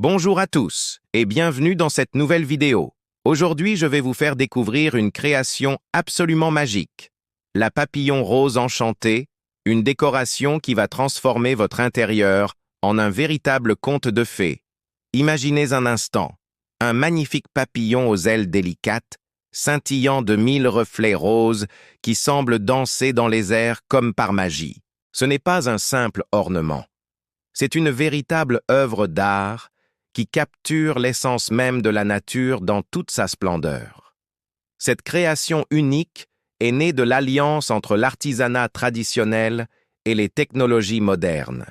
Bonjour à tous et bienvenue dans cette nouvelle vidéo. Aujourd'hui, je vais vous faire découvrir une création absolument magique. La papillon rose enchantée, une décoration qui va transformer votre intérieur en un véritable conte de fées. Imaginez un instant, un magnifique papillon aux ailes délicates, scintillant de 1000 reflets roses qui semblent danser dans les airs comme par magie. Ce n'est pas un simple ornement. C'est une véritable œuvre d'art qui capture l'essence même de la nature dans toute sa splendeur. Cette création unique est née de l'alliance entre l'artisanat traditionnel et les technologies modernes.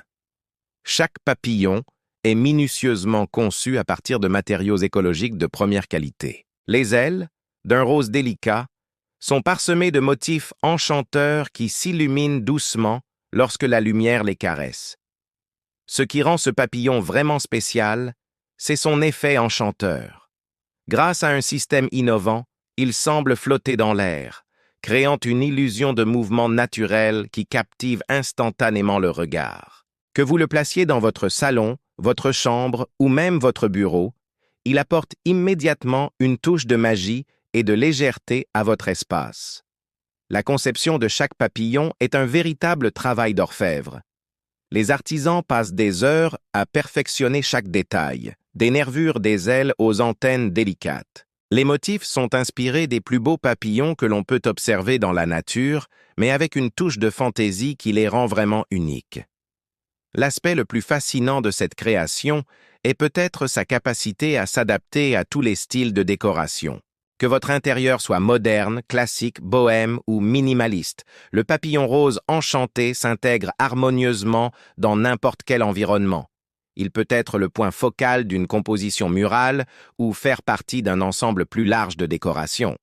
Chaque papillon est minutieusement conçu à partir de matériaux écologiques de première qualité. Les ailes, d'un rose délicat, sont parsemées de motifs enchanteurs qui s'illuminent doucement lorsque la lumière les caresse. Ce qui rend ce papillon vraiment spécial, c'est son effet enchanteur. Grâce à un système innovant, il semble flotter dans l'air, créant une illusion de mouvement naturel qui captive instantanément le regard. Que vous le placiez dans votre salon, votre chambre ou même votre bureau, il apporte immédiatement une touche de magie et de légèreté à votre espace. La conception de chaque papillon est un véritable travail d'orfèvre. Les artisans passent des heures à perfectionner chaque détail, des nervures des ailes aux antennes délicates. Les motifs sont inspirés des plus beaux papillons que l'on peut observer dans la nature, mais avec une touche de fantaisie qui les rend vraiment uniques. L'aspect le plus fascinant de cette création est peut-être sa capacité à s'adapter à tous les styles de décoration. Que votre intérieur soit moderne, classique, bohème ou minimaliste, le papillon rose enchanté s'intègre harmonieusement dans n'importe quel environnement. Il peut être le point focal d'une composition murale ou faire partie d'un ensemble plus large de décoration.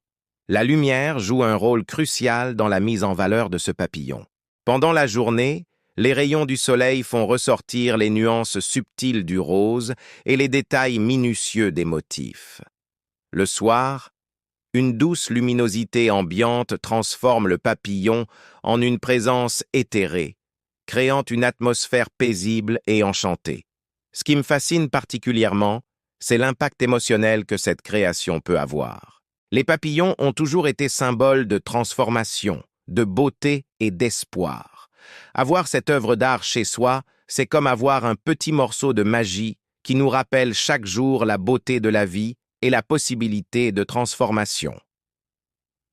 La lumière joue un rôle crucial dans la mise en valeur de ce papillon. Pendant la journée, les rayons du soleil font ressortir les nuances subtiles du rose et les détails minutieux des motifs. Le soir, une douce luminosité ambiante transforme le papillon en une présence éthérée, créant une atmosphère paisible et enchantée. Ce qui me fascine particulièrement, c'est l'impact émotionnel que cette création peut avoir. Les papillons ont toujours été symboles de transformation, de beauté et d'espoir. Avoir cette œuvre d'art chez soi, c'est comme avoir un petit morceau de magie qui nous rappelle chaque jour la beauté de la vie et la possibilité de transformation.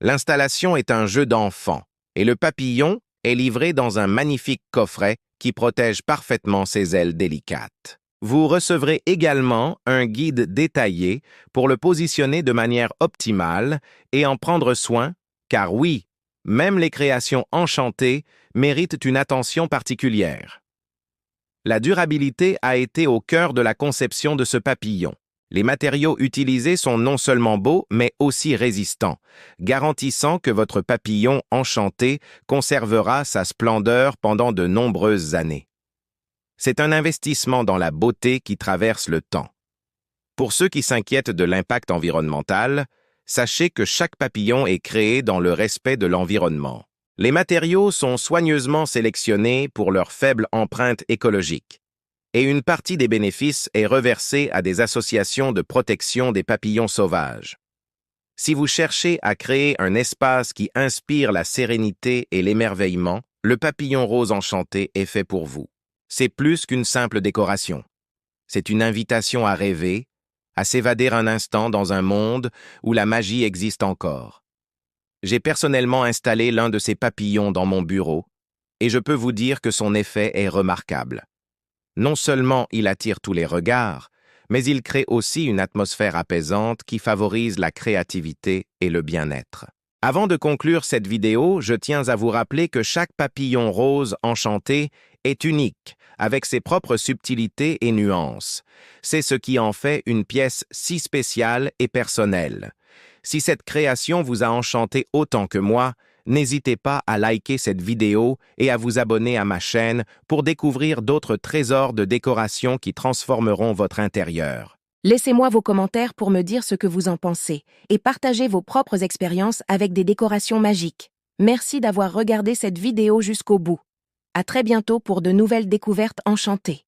L'installation est un jeu d'enfant et le papillon est livré dans un magnifique coffret qui protège parfaitement ses ailes délicates. Vous recevrez également un guide détaillé pour le positionner de manière optimale et en prendre soin, car oui, même les créations enchantées méritent une attention particulière. La durabilité a été au cœur de la conception de ce papillon. Les matériaux utilisés sont non seulement beaux, mais aussi résistants, garantissant que votre papillon enchanté conservera sa splendeur pendant de nombreuses années. C'est un investissement dans la beauté qui traverse le temps. Pour ceux qui s'inquiètent de l'impact environnemental, sachez que chaque papillon est créé dans le respect de l'environnement. Les matériaux sont soigneusement sélectionnés pour leur faible empreinte écologique, et une partie des bénéfices est reversée à des associations de protection des papillons sauvages. Si vous cherchez à créer un espace qui inspire la sérénité et l'émerveillement, le papillon rose enchanté est fait pour vous. C'est plus qu'une simple décoration. C'est une invitation à rêver, à s'évader un instant dans un monde où la magie existe encore. J'ai personnellement installé l'un de ces papillons dans mon bureau, et je peux vous dire que son effet est remarquable. Non seulement il attire tous les regards, mais il crée aussi une atmosphère apaisante qui favorise la créativité et le bien-être. Avant de conclure cette vidéo, je tiens à vous rappeler que chaque papillon rose enchanté est unique, avec ses propres subtilités et nuances. C'est ce qui en fait une pièce si spéciale et personnelle. Si cette création vous a enchanté autant que moi, n'hésitez pas à liker cette vidéo et à vous abonner à ma chaîne pour découvrir d'autres trésors de décoration qui transformeront votre intérieur. Laissez-moi vos commentaires pour me dire ce que vous en pensez et partagez vos propres expériences avec des décorations magiques. Merci d'avoir regardé cette vidéo jusqu'au bout. À très bientôt pour de nouvelles découvertes enchantées.